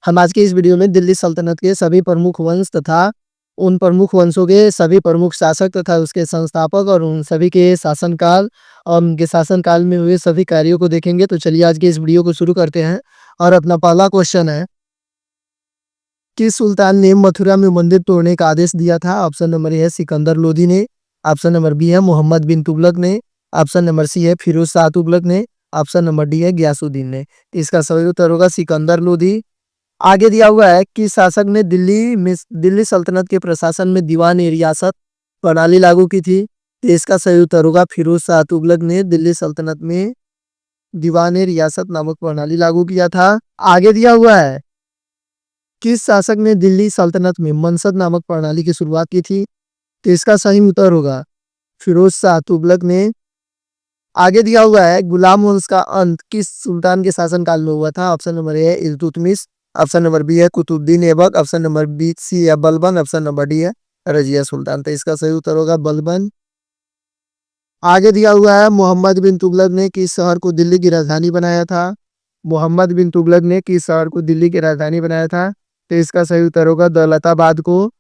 हम आज के इस वीडियो में दिल्ली सल्तनत के सभी प्रमुख वंश तथा उन प्रमुख वंशों के सभी प्रमुख शासक तथा उसके संस्थापक और उन सभी के शासनकाल और उनके शासनकाल में हुए सभी कार्यों को देखेंगे। तो चलिए आज के इस वीडियो को शुरू करते हैं। और अपना पहला क्वेश्चन है, किस सुल्तान ने मथुरा में मंदिर तोड़ने का आदेश दिया था? ऑप्शन नंबर ए है सिकंदर लोदी ने। ऑप्शन नंबर बी है मोहम्मद बिन तुगलक ने। ऑप्शन नंबर सी है फिरोज शाह तुगलक ने। ऑप्शन नंबर डी है गयासुद्दीन ने। इसका सही उत्तर होगा सिकंदर लोदी। आगे दिया हुआ है कि शासक ने दिल्ली सल्तनत के प्रशासन में दीवान ए रियासत प्रणाली लागू की थी। तो इसका सही उत्तर होगा फिरोज शाह तुगलक ने दिल्ली सल्तनत में दीवान ए रियासत नामक प्रणाली लागू किया था। आगे दिया हुआ है, किस शासक ने दिल्ली सल्तनत में मनसद नामक प्रणाली की शुरुआत की थी? तो इसका सही उत्तर होगा फिरोज शाह तुगलक ने। आगे दिया हुआ है, गुलाम वंश का अंत किस सुल्तान के शासनकाल में हुआ था? ऑप्शन नंबर ए है इल्तुतमिश। ऑप्शन नंबर बी है Qutubuddin Aibak. Option number B C है बलबन। ऑप्शन नंबर डी है रजिया सुल्तान। तो इसका सही उत्तर होगा बलबन। आगे दिया हुआ है, मोहम्मद बिन तुगलक ने किस शहर को दिल्ली की राजधानी बनाया था? मोहम्मद बिन तुगलक ने किस शहर को दिल्ली की राजधानी बनाया था? तो इसका सही उत्तर होगा दौलताबाद को।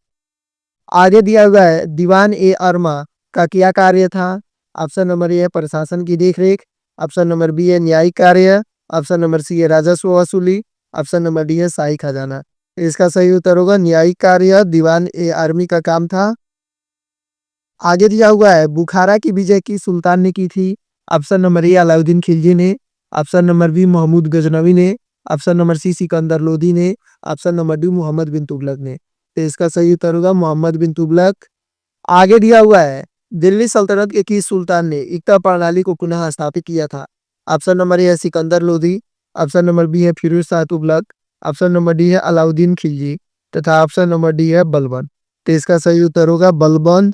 आगे दिया हुआ है, दीवान ए अरमा का क्या कार्य था? ऑप्शन नंबर ए है प्रशासन की देखरेख। ऑप्शन नंबर बी है न्यायिक कार्य। ऑप्शन नंबर सी है राजस्व वसूली। ऑप्शन नंबर डी है शाही खजाना। इसका सही उत्तर होगा न्यायिक कार्य दीवान ए आर्मी का काम था। आगे दिया हुआ है, बुखारा की विजय की सुल्तान ने की थी? Option number A Alauddin Khilji ने। Option number B Mahmud Ghaznavi ने। Option number C Sikandar Lodi ने। Option number D Muhammad bin Tughlaq ने। तो इसका सही उत्तर होगा मोहम्मद बिन तुगलक। आगे दिया हुआ है, दिल्ली सल्तनत के किस सुल्तान ने इक्ता प्रणाली को पुनः स्थापित किया था? ऑप्शन नंबर ए है Sikandar Lodi. Option number B है Firoz Shah Tughlaq. Option number D है अलाउद्दीन खिलजी तथा ऑप्शन नंबर डी है बलबन। तो इसका सही उत्तर होगा बलबन।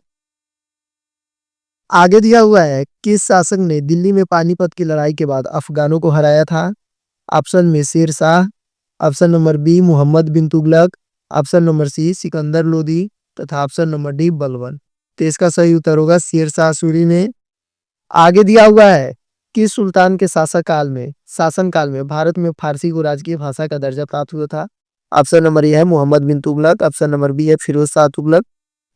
आगे दिया हुआ है, किस शासक ने दिल्ली में पानीपत की लड़ाई के बाद अफगानों को हराया था? ऑप्शन में Sher Shah. Option number B Muhammad bin Tughlaq. Option number C Sikandar Lodi तथा ऑप्शन नंबर डी बलबन। तो इसका सही उत्तर होगा शेर शाह सूरी ने। आगे दिया हुआ है, किस सुल्तान के शासनकाल में भारत में फारसी को राजकीय भाषा का दर्जा प्राप्त हुआ था? ऑप्शन नंबर ए है Muhammad bin Tughlaq. Option number B है Firoz Shah Tughlaq.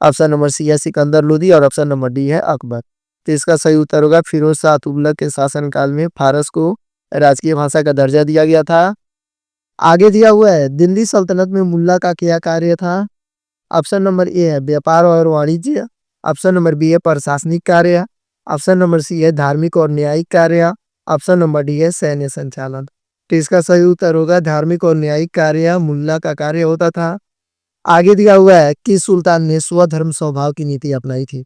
Option number C है सिकंदर लोदी और ऑप्शन नंबर डी है अकबर। तो इसका सही उत्तर होगा फिरोज शाह तुगलक के शासनकाल में फारस को राजकीय भाषा का दर्जा दिया गया था। आगे दिया हुआ है, दिल्ली सल्तनत में मुल्ला का क्या कार्य था? ऑप्शन नंबर ए है व्यापार और वाणिज्य। ऑप्शन नंबर बी है प्रशासनिक कार्य। ऑप्शन नंबर सी है धार्मिक और न्यायिक कार्य। ऑप्शन नंबर डी है सैन्य संचालन। तो इसका सही उत्तर होगा धार्मिक और न्यायिक कार्य मुल्ला का कार्य होता था। आगे दिया हुआ है, किस सुल्तान ने स्वधर्म समभाव की नीति अपनाई थी?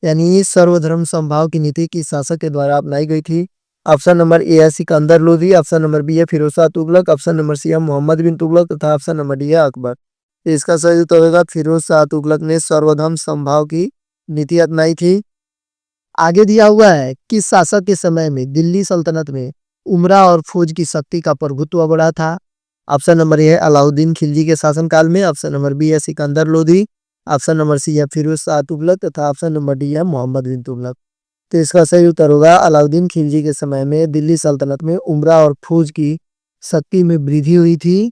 यानी सर्वधर्म समभाव की नीति किस शासक के द्वारा अपनाई गई थी? ऑप्शन नंबर ए है Sikandar Lodi. Option number B है Firoz Shah Tughlaq. Option number C है मोहम्मद बिन तुगलक तथा ऑप्शन नंबर डी है अकबर। तो इसका सही उत्तर होगा फिरोज शाह तुगलक ने सर्वधर्म समभाव की नीति अपनाई थी। आगे दिया हुआ है, किस शासक के समय में दिल्ली सल्तनत में उमरा और फौज की शक्ति का प्रभुत्व बढ़ा था? ऑप्शन नंबर ए है अलाउद्दीन खिलजी के शासनकाल में। ऑप्शन नंबर बी है Sikandar Lodi. Option number C है फिरोज शाह तुगलक तथा ऑप्शन नंबर डी है मोहम्मद बिन तुगलक। तो इसका सही उत्तर होगा अलाउद्दीन खिलजी के समय में दिल्ली सल्तनत में उमरा और फौज की शक्ति में वृद्धि हुई थी।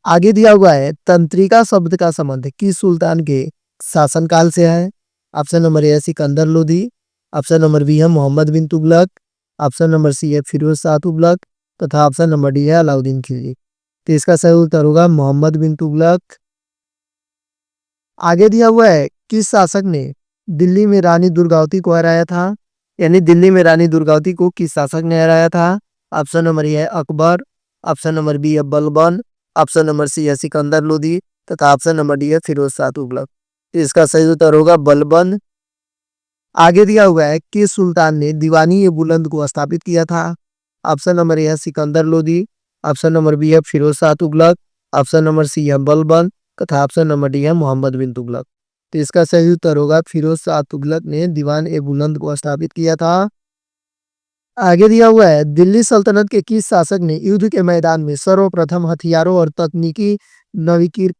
आगे दिया हुआ है, तंत्रिका शब्द का संबंध किस सुल्तान के शासनकाल से है? ऑप्शन नंबर ए है Sikandar Lodi. Option number B है Muhammad bin Tughlaq. Option number C है फिरोज शाह तुगलक तथा ऑप्शन नंबर डी है अलाउद्दीन खिलजी। तो इसका सही उत्तर होगा मोहम्मद बिन तुगलक। आगे दिया हुआ है, किस शासक ने दिल्ली में रानी दुर्गावती को हराया था? यानी दिल्ली में रानी दुर्गावती को किस शासक ने हराया था? ऑप्शन नंबर ए है अकबर। ऑप्शन नंबर बी है बलबन। ऑप्शन नंबर सी है सिकंदर लोदी तथा ऑप्शन नंबर डी है फिरोज शाह तुगलक। इसका सही उत्तर होगा बलबन। आगे दिया हुआ है, किस सुल्तान ने दीवानी ए बुलंद को स्थापित किया था? ऑप्शन नंबर ए है Sikandar Lodi. Option number B है Firoz Shah Tughlaq. Option number C है बलबन तथा ऑप्शन नंबर डी है मोहम्मद बिन तुगलक। तो इसका सही उत्तर होगा फिरोज शाह तुगलक ने दीवान ए बुलंद को स्थापित किया था। आगे दिया हुआ है, दिल्ली सल्तनत के किस शासक ने युद्ध के मैदान में सर्वप्रथम हथियारों और तकनीकी नवीकीर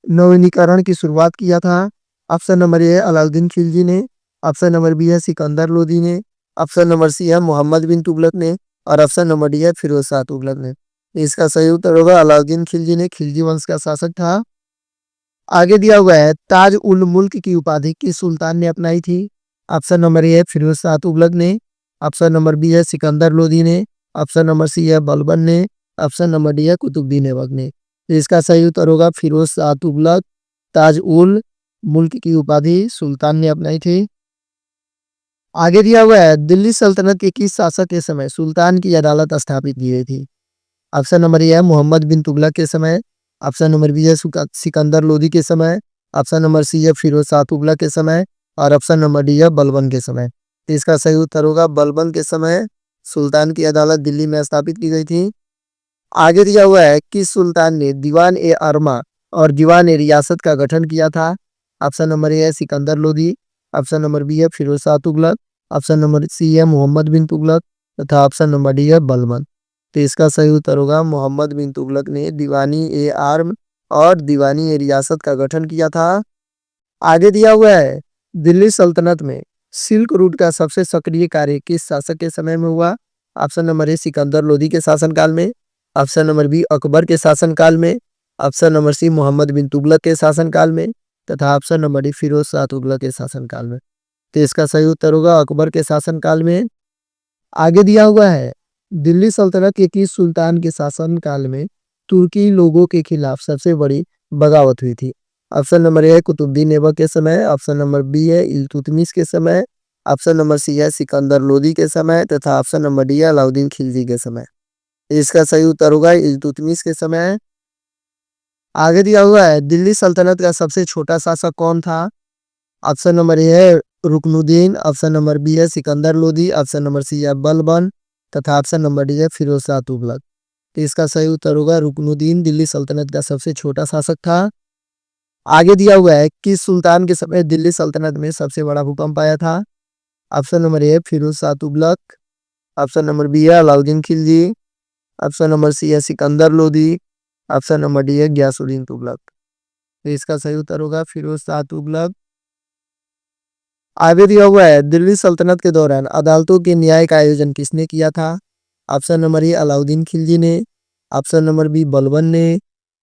नवीनीकरण की शुरुआत किया था? ऑप्शन नंबर ए है अलाउद्दीन खिलजी ने। ऑप्शन नंबर बी है सिकंदर लोदी ने। ऑप्शन नंबर सी है मोहम्मद बिन तुगलक ने और ऑप्शन नंबर डी है फिरोज शाह तुगलक ने। इसका सही उत्तर होगा अलाउद्दीन खिलजी ने खिलजी वंश का शासक था। आगे दिया हुआ है ताज उल मुल्क की उपाधि किस सुल्तान ने अपनाई थी। ऑप्शन नंबर ए है फिरोज शाह तुगलक ने। ऑप्शन नंबर बी है सिकंदर लोदी ने। ऑप्शन नंबर सी है बलबन ने। ऑप्शन नंबर डी है कुतुबुद्दीन ऐबक ने। तो इसका सही उत्तर होगा फिरोज शाह तुगलक ताज उल मुल्क की उपाधि सुल्तान ने अपनाई थी। आगे दिया हुआ है दिल्ली सल्तनत के किस शासक के समय सुल्तान की अदालत स्थापित की गई थी। ऑप्शन नंबर ए है मोहम्मद बिन तुगलक के समय। ऑप्शन नंबर बी है सिकंदर लोदी के समय। ऑप्शन नंबर सी है फिरोज शाह तुगलक के समय। और ऑप्शन नंबर डी है बलबन के समय। तो इसका सही उत्तर होगा बलबन के समय सुल्तान की अदालत दिल्ली में स्थापित की गई थी। आगे दिया हुआ है किस सुल्तान ने दीवान ए अरमा और दीवान ए रियासत का गठन किया था। ऑप्शन नंबर ए है Sikandar Lodi. Option number B है Firoz Shah Tughlaq. Option number C है मोहम्मद बिन तुगलक तथा ऑप्शन नंबर डी है बलबन। तो इसका सही उत्तर होगा मोहम्मद बिन तुगलक ने दीवानी ए आर्म और दीवानी ए रियासत का गठन किया था। आगे दिया हुआ है दिल्ली सल्तनत में सिल्क रूट का सबसे सक्रिय कार्य किस शासक के समय में हुआ। ऑप्शन नंबर ए सिकंदर लोदी के शासनकाल में। ऑप्शन नंबर बी अकबर के शासनकाल में। Option number C Muhammad bin Tughlaq के शासनकाल में तथा option number D Firoz Shah Tughlaq के शासनकाल में। तो इसका सही उत्तर होगा अकबर के शासनकाल में। आगे दिया हुआ है दिल्ली सल्तनत के किस सुल्तान के शासनकाल में तुर्की लोगों के खिलाफ सबसे बड़ी बगावत हुई थी। ऑप्शन नंबर ए है कुतुबुद्दीन ऐबक के समय। ऑप्शन नंबर बी है इल्तुतमिश के समय। ऑप्शन नंबर सी है सिकंदर लोदी के समय तथा ऑप्शन नंबर डी है अलाउद्दीन खिलजी के समय। इसका सही उत्तर होगा इल्तुतमिश के समय। आगे दिया हुआ है दिल्ली सल्तनत का सबसे छोटा शासक कौन था। ऑप्शन नंबर ए है रुकनुद्दीन। ऑप्शन नंबर बी है Sikandar Lodi. Option number C है बलबन तथा ऑप्शन नंबर डी है फिरोज शाह तुगलक। तो इसका सही उत्तर होगा रुकनुद्दीन दिल्ली सल्तनत का सबसे छोटा शासक था। आगे दिया हुआ है किस सुल्तान के समय दिल्ली सल्तनत में सबसे बड़ा भूकंप आया था। Option number A Firoz Shah Tughlaq. Option number B है Alauddin Khilji. Option number C है Sikandar Lodi. Option number D है गयासुद्दीन तुगलक। तो इसका सही उत्तर होगा फिरोज शाह तुगलक। आगे दिया हुआ है दिल्ली सल्तनत के दौरान अदालतों के न्याय का आयोजन किसने किया था। Option number A Alauddin Khilji ने। ऑप्शन नंबर बी बलबन ने।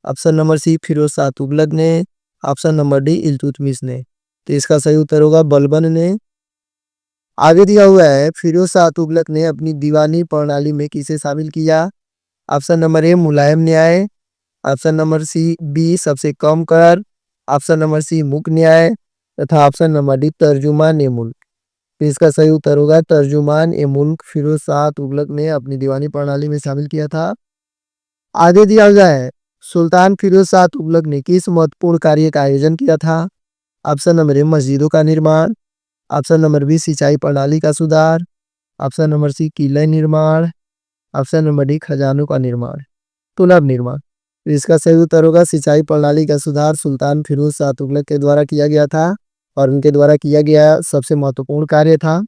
Option number C Firoz Shah Tughlaq ने। ऑप्शन नंबर डी इल्तुतमिश ने। तो इसका सही उत्तर होगा बलबन ने। आगे दिया हुआ है फिरोज शाह तुगलक ने अपनी दीवानी प्रणाली में किसे शामिल किया। ऑप्शन नंबर ए मुलायम न्याय। ऑप्शन नंबर सी बी सबसे कम कर। ऑप्शन नंबर सी मुक्त न्याय तथा ऑप्शन नंबर डी तर्जुमान ए मुल्क। तो इसका सही उत्तर होगा तर्जुमान ए मुल्क फिरोज शाह तुगलक ने अपनी दीवानी प्रणाली में शामिल किया था। आगे दिया गया है सुल्तान फिरोज शाह तुगलक ने किस महत्वपूर्ण कार्य का आयोजन किया था। ऑप्शन नंबर ए मस्जिदों का निर्माण। ऑप्शन नंबर बी सिंचाई प्रणाली का सुधार। ऑप्शन नंबर सी किले निर्माण। ऑप्शन नंबर डी खजानों का निर्माण पुनर्निर्माण। तो इसका सही उत्तर होगा सिंचाई प्रणाली का सुधार सुल्तान फिरोज शाह तुगलक के द्वारा किया गया था और उनके द्वारा किया गया सबसे महत्वपूर्ण कार्य था।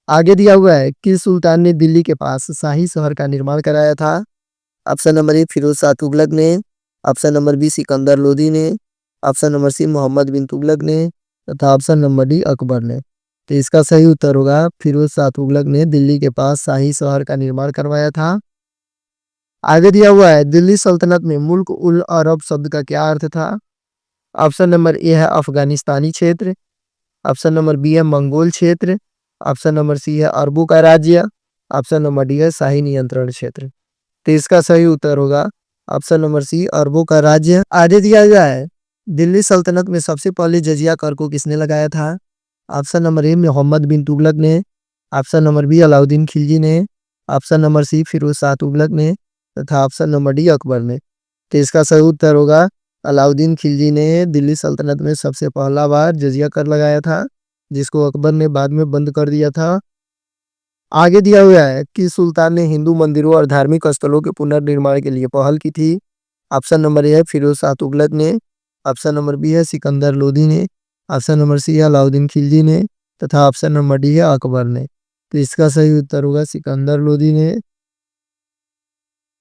आगे दिया हुआ है किस सुल्तान ने दिल्ली के पास शाही शहर का निर्माण कराया था। Option number A Firoz Shah Tughlaq ने। Option number B Sikandar Lodi ने। Option number C Muhammad bin Tughlaq ने तथा ऑप्शन नंबर डी अकबर ने। तो इसका सही उत्तर होगा फिरोज शाह तुगलक ने दिल्ली के पास शाही शहर का निर्माण करवाया था। आगे दिया हुआ है दिल्ली सल्तनत में मुल्क उल अरब शब्द का क्या अर्थ था। ऑप्शन नंबर ए है अफगानिस्तानी क्षेत्र। ऑप्शन नंबर बी है मंगोल क्षेत्र। ऑप्शन नंबर सी है अरबों का राज्य। ऑप्शन नंबर डी है शाही नियंत्रण क्षेत्र। तो इसका सही उत्तर होगा ऑप्शन नंबर सी अरबों का राज्य। आगे दिया गया है दिल्ली सल्तनत में सबसे पहले जजिया कर को किसने लगाया था। Option number A Muhammad bin Tughlaq ने। Option number B Alauddin Khilji ने। Option number C Firoz Shah Tughlaq ने तथा ऑप्शन नंबर डी अकबर ने। तो इसका सही उत्तर होगा अलाउद्दीन खिलजी ने दिल्ली सल्तनत में सबसे पहला बार जजिया कर लगाया था जिसको अकबर ने बाद में बंद कर दिया था। आगे दिया हुआ है कि सुल्तान ने हिंदू मंदिरों और धार्मिक स्थलों के पुनर्निर्माण के लिए पहल की थी। ऑप्शन नंबर ए है फिरोज शाह तुगलक ने। ऑप्शन नंबर बी है सिकंदर लोदी ने। ऑप्शन नंबर सी है अलाउद्दीन खिलजी ने तथा ऑप्शन नंबर डी है अकबर ने। तो इसका सही उत्तर होगा सिकंदर लोदी ने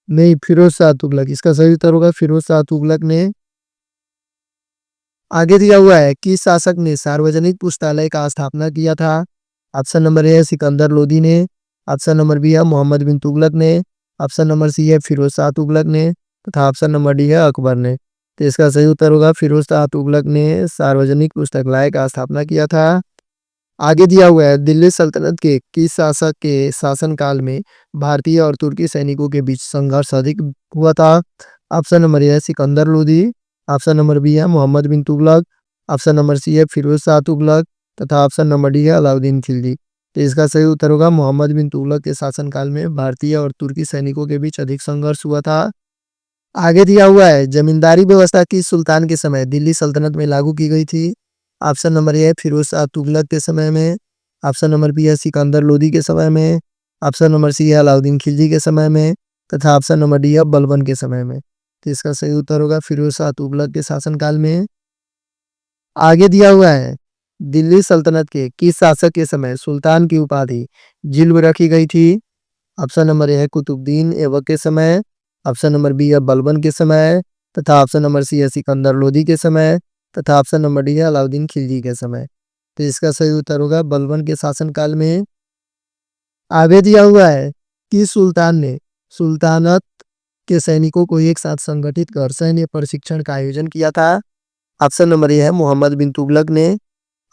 नहीं फिरोज शाह तुगलक। इसका सही उत्तर होगा फिरोज शाह तुगलक ने। आगे दिया हुआ है कि शासक ने सार्वजनिक पुस्तकालय का स्थापना किया था। ऑप्शन नंबर ए है सिकंदर लोदी ने। ऑप्शन नंबर बी है मोहम्मद बिन तुगलक ने। ऑप्शन नंबर सी है फिरोज शाह तुगलक ने तथा ऑप्शन नंबर डी है अकबर ने। तो इसका सही उत्तर होगा फिरोज शाह तुगलक ने सार्वजनिक पुस्तकालय का स्थापना किया था। आगे दिया हुआ है दिल्ली सल्तनत के किस शासक के शासनकाल में भारतीय और तुर्की सैनिकों के बीच संघर्ष अधिक हुआ था। ऑप्शन नंबर ए है Sikandar Lodi, option number B है Muhammad bin Tughlaq, option number C है फिरोज शाह तुगलक तथा ऑप्शन नंबर डी है अलाउद्दीन खिलजी। तो इसका सही उत्तर होगा मोहम्मद बिन तुगलक के शासनकाल में भारतीय और तुर्की सैनिकों के बीच अधिक संघर्ष हुआ था। आगे दिया हुआ है जमींदारी व्यवस्था किस सुल्तान के समय दिल्ली सल्तनत में लागू की गई थी। ऑप्शन नंबर ए है फिरोज शाह तुगलक के समय में, ऑप्शन नंबर बी है सिकंदर लोदी के समय में, ऑप्शन नंबर सी है अलाउद्दीन खिलजी के समय में तथा ऑप्शन नंबर डी है बलबन के समय में। तो इसका सही उत्तर होगा फिरोज शाह तुगलक के शासनकाल में। आगे दिया हुआ है दिल्ली सल्तनत के किस शासक के समय सुल्तान की उपाधि जिल्ब रखी गई थी। ऑप्शन नंबर ए है कुतुबुद्दीन ऐबक के समय, ऑप्शन नंबर बी है बलबन के समय तथा ऑप्शन नंबर सी है सिकंदर लोदी के समय तथा ऑप्शन नंबर डी है अलाउद्दीन खिलजी के समय। तो इसका सही उत्तर होगा बलबन के शासनकाल में। आगे दिया हुआ है कि सुल्तान ने सुल्तानत के सैनिकों को एक साथ संगठित कर सैन्य प्रशिक्षण का आयोजन किया था। ऑप्शन नंबर ए है मोहम्मद बिन तुगलक ने,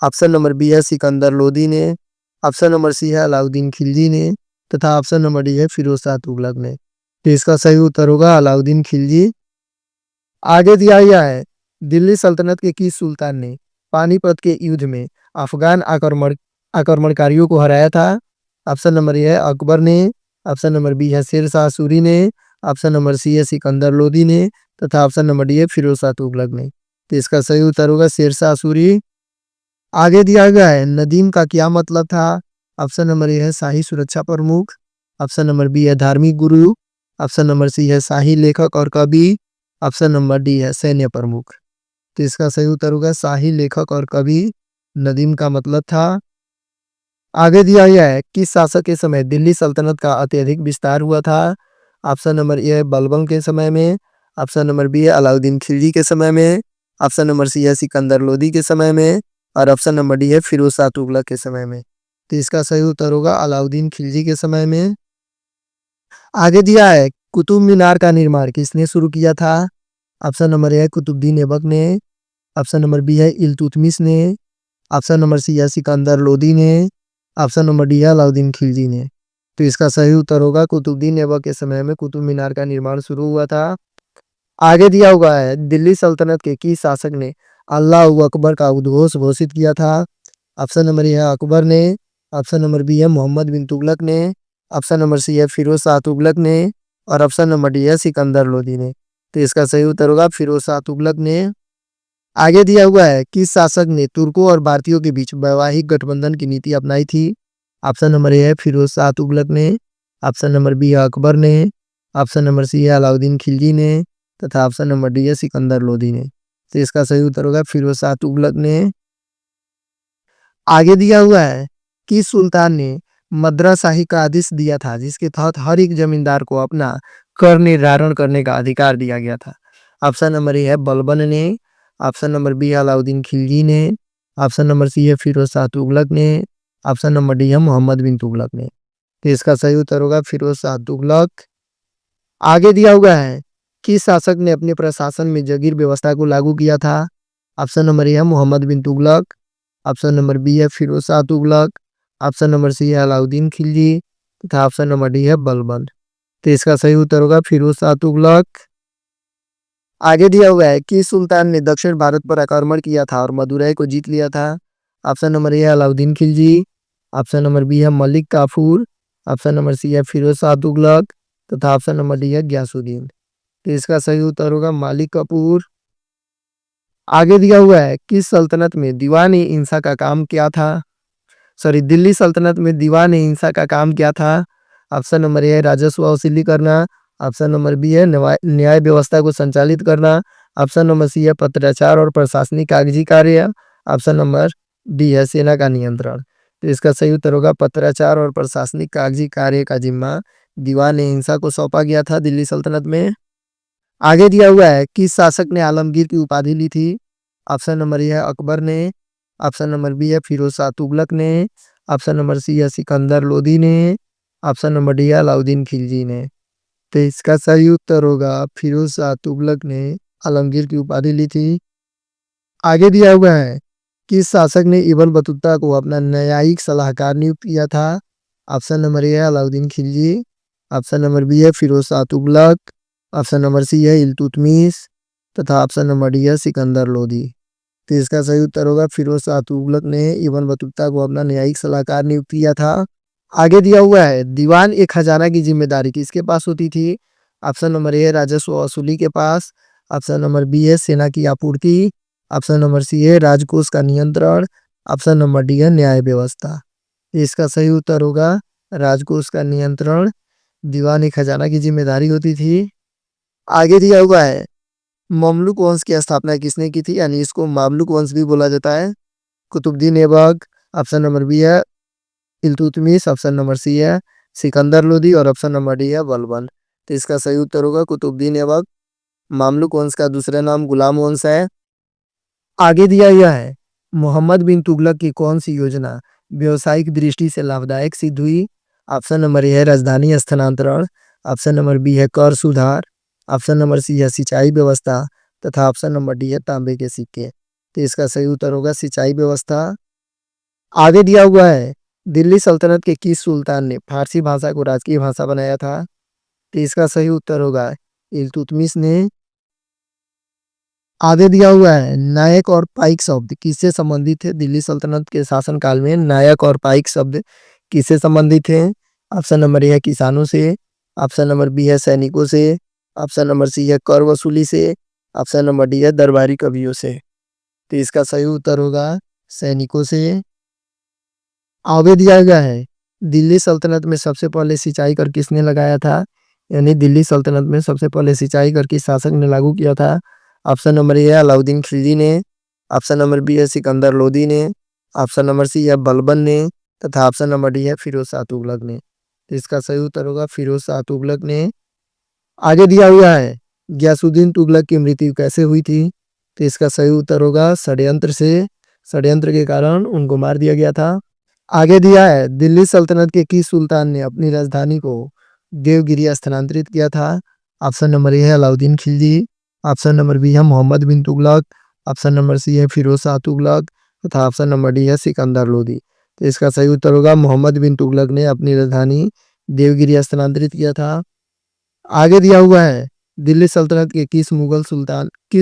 ऑप्शन नंबर बी है सिकंदर लोदी ने, ऑप्शन नंबर सी है अलाउद्दीन खिलजी ने तथा ऑप्शन नंबर डी है फिरोज शाह तुगलक ने। तो इसका सही उत्तर होगा अलाउद्दीन खिलजी। आगे दिया गया है दिल्ली सल्तनत के किस सुल्तान ने पानीपत के युद्ध में अफगान आक्रमणकारियों को हराया था। ऑप्शन नंबर ए है अकबर ने, ऑप्शन नंबर बी है शेर शाह सूरी ने, ऑप्शन नंबर सी है सिकंदर लोदी ने तथा ऑप्शन नंबर डी है फिरोज शाह तुगलक ने। तो इसका सही उत्तर होगा शेर शाह सूरी। आगे दिया गया है नदीम का क्या मतलब था। ऑप्शन नंबर ए है शाही सुरक्षा प्रमुख, ऑप्शन नंबर बी है धार्मिक गुरु, ऑप्शन नंबर सी है शाही लेखक और कवि, ऑप्शन नंबर डी है सैन्य प्रमुख। तो इसका सही उत्तर होगा शाही लेखक और कवि नदीम का मतलब था। आगे दिया गया है किस शासक के समय दिल्ली सल्तनत का अत्यधिक विस्तार हुआ था। ऑप्शन नंबर ए है बलबन के समय में, ऑप्शन नंबर बी है अलाउद्दीन खिलजी के समय में, ऑप्शन नंबर सी है सिकंदर लोदी के समय में और ऑप्शन नंबर डी है फिरोज शाह तुगलक के समय में। तो इसका सही उत्तर होगा अलाउद्दीन खिलजी के समय में। आगे दिया है कुतुब मीनार का निर्माण किसने शुरू किया था। ऑप्शन नंबर ए है कुतुबुद्दीन ऐबक ने, ऑप्शन नंबर बी है इल्तुतमिश ने, ऑप्शन नंबर सी है सिकंदर लोदी ने, ऑप्शन नंबर डी है अलाउद्दीन खिलजी ने। तो इसका सही उत्तर होगा कुतुबुद्दीन ऐबक के समय में कुतुब मीनार का निर्माण शुरू हुआ था। आगे दिया हुआ है दिल्ली सल्तनत के किस शासक ने अल्लाह अकबर का उद्घोष घोषित किया था। ऑप्शन नंबर ए है अकबर ने, ऑप्शन नंबर बी है मोहम्मद बिन तुगलक ने, ऑप्शन नंबर सी है फिरोज शाह तुगलक ने और ऑप्शन नंबर डी है सिकंदर लोदी ने। तो इसका सही उत्तर होगा फिरोज शाह तुगलक ने। आगे दिया हुआ है किस शासक ने तुर्कों और भारतीयों के बीच वैवाहिक गठबंधन की नीति अपनाई थी। ऑप्शन नंबर ए है फिरोज शाह तुगलक ने, ऑप्शन नंबर बी है अकबर ने, ऑप्शन नंबर सी है अलाउद्दीन खिलजी ने तथा ऑप्शन नंबर डी है सिकंदर लोदी ने। तो इसका सही उत्तर होगा फिरोज शाह तुगलक ने। आगे दिया हुआ है कि सुल्तान ने मद्रासाही का आदेश दिया था जिसके तहत हर एक जमींदार को अपना कर निर्धारण करने का अधिकार दिया गया था। ऑप्शन नंबर ए है बलबन ने, ऑप्शन नंबर बी है अलाउद्दीन खिलजी ने, ऑप्शन नंबर सी है फिरोज शाह तुगलक ने, ऑप्शन नंबर डी है मोहम्मद बिन तुगलक ने। तो इसका सही उत्तर होगा फिरोज शाह तुगलक। आगे दिया हुआ है किस शासक ने अपने प्रशासन में जागीर व्यवस्था को लागू किया था। ऑप्शन नंबर ए है Muhammad bin Tughlaq, option number B है Firoz Shah Tughlaq, option number C है अलाउद्दीन खिलजी तथा ऑप्शन नंबर डी है बलबन। तो इसका सही उत्तर होगा फिरोज शाह तुगलक। आगे दिया हुआ है कि सुल्तान ने दक्षिण भारत पर आक्रमण किया था और मदुरै को जीत लिया था। ऑप्शन नंबर ए है Alauddin Khilji, option number B है Malik Kafur, option number C है फिरोज शाह तुगलक तथा ऑप्शन नंबर डी है गयासुद्दीन। तो इसका सही उत्तर होगा मालिक कपूर। आगे दिया हुआ है किस सल्तनत में दीवान ए इंसा का काम क्या था। दिल्ली सल्तनत में दीवान ए इंसा का काम क्या था। ऑप्शन नंबर ए है राजस्व वसूली करना, ऑप्शन नंबर बी है न्याय व्यवस्था को संचालित करना, ऑप्शन नंबर सी है पत्राचार और प्रशासनिक कागजी कार्य, ऑप्शन नंबर डी है सेना का नियंत्रण। तो इसका सही उत्तर होगा पत्राचार और प्रशासनिक कागजी कार्य का जिम्मा दीवान ए इंसा को सौंपा गया था दिल्ली सल्तनत में। आगे दिया हुआ है किस शासक ने आलमगीर की उपाधि ली थी। ऑप्शन नंबर ए है अकबर ने, ऑप्शन नंबर बी है फिरोज शाह तुगलक ने, ऑप्शन नंबर सी है सिकंदर लोदी ने, ऑप्शन नंबर डी है अलाउद्दीन खिलजी ने। तो इसका सही उत्तर होगा फिरोज शाह तुगलक ने आलमगीर की उपाधि ली थी। आगे दिया हुआ है, किस शासक ने इब्न बतूता को अपना न्यायिक सलाहकार नियुक्त किया था? ऑप्शन नंबर ए है Alauddin Khilji, option number B है Firoz Shah Tughlaq, option number C है इल्तुतमिश तथा ऑप्शन नंबर डी है सिकंदर लोदी। तो इसका सही उत्तर होगा फिरोज शाह तुगलक ने इब्न बतूता को अपना न्यायिक सलाहकार नियुक्त किया था। आगे दिया हुआ है, दीवान ए खजाना की जिम्मेदारी किसके पास होती थी? ऑप्शन नंबर ए है राजस्व वसूली के पास, ऑप्शन नंबर बी है सेना की आपूर्ति, ऑप्शन नंबर सी है राजकोष का नियंत्रण, ऑप्शन नंबर डी है न्याय व्यवस्था। इसका सही उत्तर होगा राजकोष का नियंत्रण दीवान ए खजाना की जिम्मेदारी होती थी। आगे दिया हुआ है, ममलुक वंश की स्थापना किसने की थी? यानी इसको मामलुक वंश भी बोला जाता है। Qutubuddin Aibak, option number B है इल्तुतमिश, ऑप्शन नंबर सी है सिकंदर लोदी और ऑप्शन नंबर डी है बलबन। तो इसका सही उत्तर होगा कुतुबुद्दीन ऐबक। मामलुक वंश का दूसरा नाम गुलाम वंश है। आगे दिया गया है, मोहम्मद बिन तुगलक की कौन सी योजना व्यवसायिक दृष्टि से लाभदायक सिद्ध हुई? ऑप्शन नंबर ए है राजधानी स्थानांतरण, ऑप्शन नंबर बी है कर सुधार, ऑप्शन नंबर सी है सिंचाई व्यवस्था तथा ऑप्शन नंबर डी है तांबे के सिक्के। तो इसका सही उत्तर होगा सिंचाई व्यवस्था। आगे दिया हुआ है, दिल्ली सल्तनत के किस सुल्तान ने फारसी भाषा को राजकीय भाषा बनाया था? तो इसका सही उत्तर होगा इल्तुतमिश ने। आगे दिया हुआ है, नायक और पाइक शब्द किससे संबंधित है? दिल्ली सल्तनत के शासनकाल में नायक और पाइक शब्द किससे संबंधित है? ऑप्शन नंबर ए है किसानों से, ऑप्शन नंबर बी है सैनिकों से, ऑप्शन नंबर सी है कर वसूली से, ऑप्शन नंबर डी है दरबारी कवियों से। तो इसका सही उत्तर होगा सैनिकों से। आगे दिया गया है, दिल्ली सल्तनत में सबसे पहले सिंचाई कर किसने लगाया था? यानी दिल्ली सल्तनत में सबसे पहले सिंचाई कर किस शासक ने लागू किया था? ऑप्शन नंबर ए है अलाउद्दीन खिलजी ने, ऑप्शन नंबर बी है सिकंदर लोदी ने, ऑप्शन नंबर सी है बलबन ने तथा ऑप्शन नंबर डी है फिरोज शाह तुगलक ने। तो इसका सही उत्तर होगा फिरोज शाह तुगलक ने। आगे दिया हुआ है, गयासुद्दीन तुगलक की मृत्यु कैसे हुई थी? तो इसका सही उत्तर होगा षड्यंत्र से। षड्यंत्र के कारण उनको मार दिया गया था। आगे दिया है, दिल्ली सल्तनत के किस सुल्तान ने अपनी राजधानी को देवगिरी स्थानांतरित किया था? ऑप्शन नंबर ए है Alauddin Khilji, option number B है Muhammad bin Tughlaq, option number C है फिरोज शाह तुगलक तथा ऑप्शन नंबर डी है सिकंदर लोदी। तो इसका सही उत्तर होगा मोहम्मद बिन तुगलक ने अपनी राजधानी देवगिरी स्थानांतरित किया था। आगे दिया हुआ है, दिल्ली सल्तनत के किस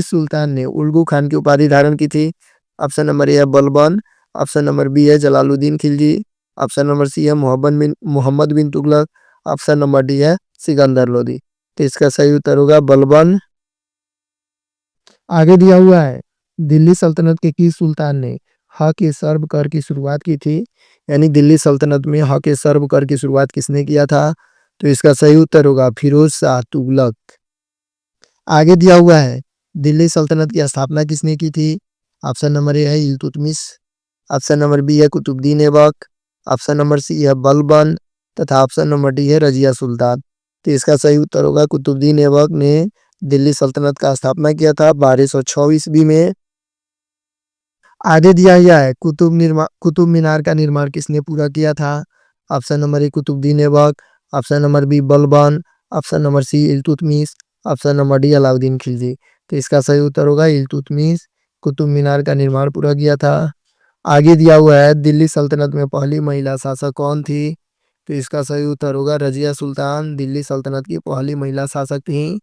सुल्तान ने उल्गू खान की उपाधि धारण की थी? ऑप्शन नंबर ए है बलबन, ऑप्शन नंबर बी है Jalaluddin Khilji, option number C है Muhammad bin Tughlaq, option number D है सिकंदर लोदी। तो इसका सही उत्तर होगा बलबन। आगे दिया हुआ है, दिल्ली सल्तनत के किस सुल्तान ने हक ए सर्व कर की शुरुआत की थी? यानी दिल्ली सल्तनत में हक ए सर्व कर की शुरुआत किसने किया था? तो इसका सही उत्तर होगा फिरोज शाह तुगलक। आगे दिया हुआ है, दिल्ली सल्तनत की स्थापना किसने की थी? ऑप्शन नंबर ए है इल्तुतमिश, ऑप्शन नंबर बी है Qutubuddin Aibak, option number C है बलबन तथा ऑप्शन नंबर डी है रजिया सुल्तान। तो इसका सही उत्तर होगा कुतुबुद्दीन ऐबक ने दिल्ली सल्तनत का स्थापना किया था 1206 ईस्वी में। आगे दिया गया है, कुतुब मीनार का निर्माण किसने पूरा किया था? Option number A Qutubuddin Aibak, option number B Balban, option number C Iltutmish, option number D Alauddin Khilji. तो इसका सही उत्तर होगा इल्तुतमिश, कुतुब मीनार का निर्माण पूरा किया था। आगे दिया हुआ है, दिल्ली सल्तनत में पहली महिला शासक कौन थी? तो इसका सही उत्तर होगा रजिया सुल्तान दिल्ली सल्तनत की पहली महिला शासक थी।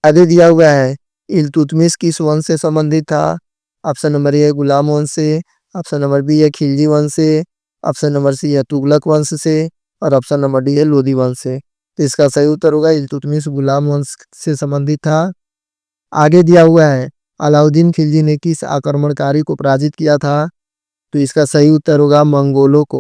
आगे दिया हुआ है, इल्तुतमिश किस वंश से संबंधित था? ऑप्शन नंबर ए है गुलाम वंश से, ऑप्शन नंबर बी है खिलजी वंश से, ऑप्शन नंबर सी है तुगलक वंश से और ऑप्शन नंबर डी है लोदी वंश से। तो इसका सही उत्तर होगा इल्तुतमिश गुलाम वंश से संबंधित था। आगे दिया हुआ है, अलाउद्दीन खिलजी ने किस आक्रमणकारी को पराजित किया था? तो इसका सही उत्तर होगा मंगोलों को।